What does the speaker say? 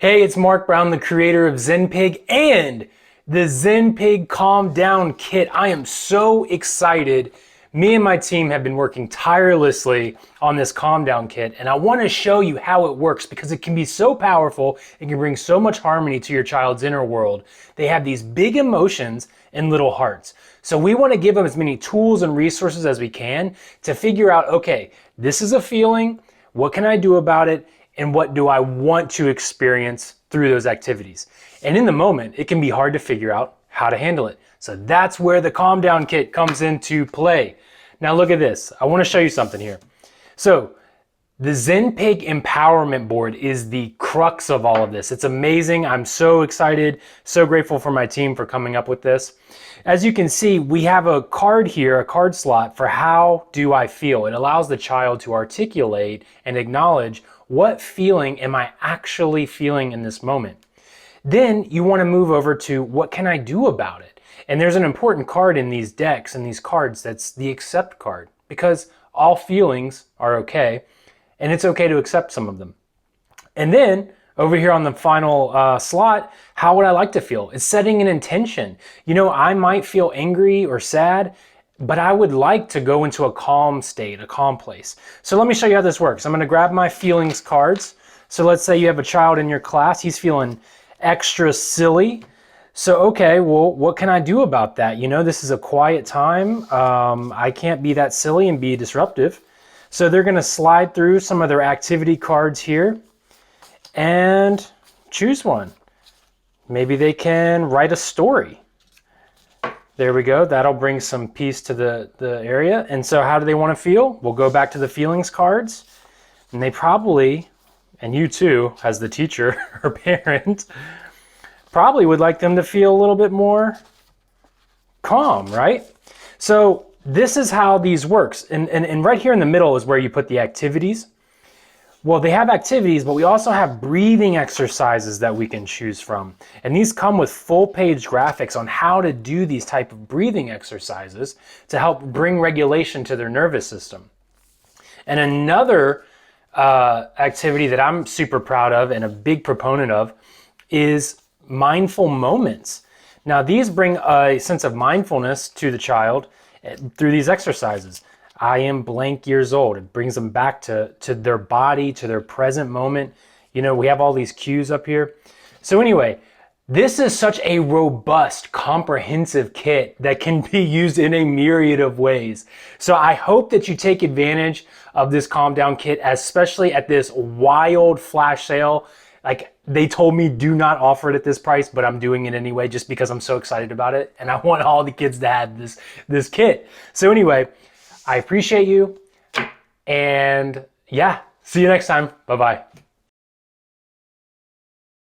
Hey, it's Mark Brown, the creator of Zen Pig and the Zen Pig Calm Down Kit. I am so excited. Me and my team have been working tirelessly on this Calm Down Kit, and I want to show you how it works because it can be so powerful. It can bring so much harmony to your child's inner world. They have these big emotions and little hearts. So we want to give them as many tools and resources as we can to figure out, okay, this is a feeling. What can I do about it? And what do I want to experience through those activities? And in the moment, it can be hard to figure out how to handle it. So that's where the Calm Down Kit comes into play. Now look at this. I want to show you something here. So the Zen Pig Empowerment Board is the crux of all of this. It's amazing. I'm so excited, so grateful for my team for coming up with this. As you can see, we have a card here, a card slot for how do I feel. It allows the child to articulate and acknowledge what feeling am I actually feeling in this moment. Then you want to move over to what can I do about it? And there's an important card in these decks and these cards that's the accept card, because all feelings are okay and it's okay to accept some of them. And then over here on the final slot, how would I like to feel? It's setting an intention. You know, I might feel angry or sad, but I would like to go into a calm state, a calm place. So let me show you how this works. I'm going to grab my feelings cards. So let's say you have a child in your class. He's feeling extra silly. So, okay, well, what can I do about that? You know, this is a quiet time. I can't be that silly and be disruptive. So they're going to slide through some of their activity cards here and choose one. Maybe they can write a story. There we go. That'll bring some peace to the area. And so how do they want to feel? We'll go back to the feelings cards. And they probably, and you too, as the teacher or parent, probably would like them to feel a little bit more calm, right? So this is how these works. And right here in the middle is where you put the activities. Well, they have activities, but we also have breathing exercises that we can choose from. And these come with full-page graphics on how to do these type of breathing exercises to help bring regulation to their nervous system. And another activity that I'm super proud of and a big proponent of is mindful moments. Now, these bring a sense of mindfulness to the child through these exercises. I am blank years old. It brings them back to their body, to their present moment. You know, we have all these cues up here. So anyway, this is such a robust, comprehensive kit that can be used in a myriad of ways. So I hope that you take advantage of this Calm Down Kit, especially at this wild flash sale. Like, they told me do not offer it at this price, but I'm doing it anyway just because I'm so excited about it. And I want all the kids to have this kit. So anyway, I appreciate you, and yeah, see you next time. Bye-bye.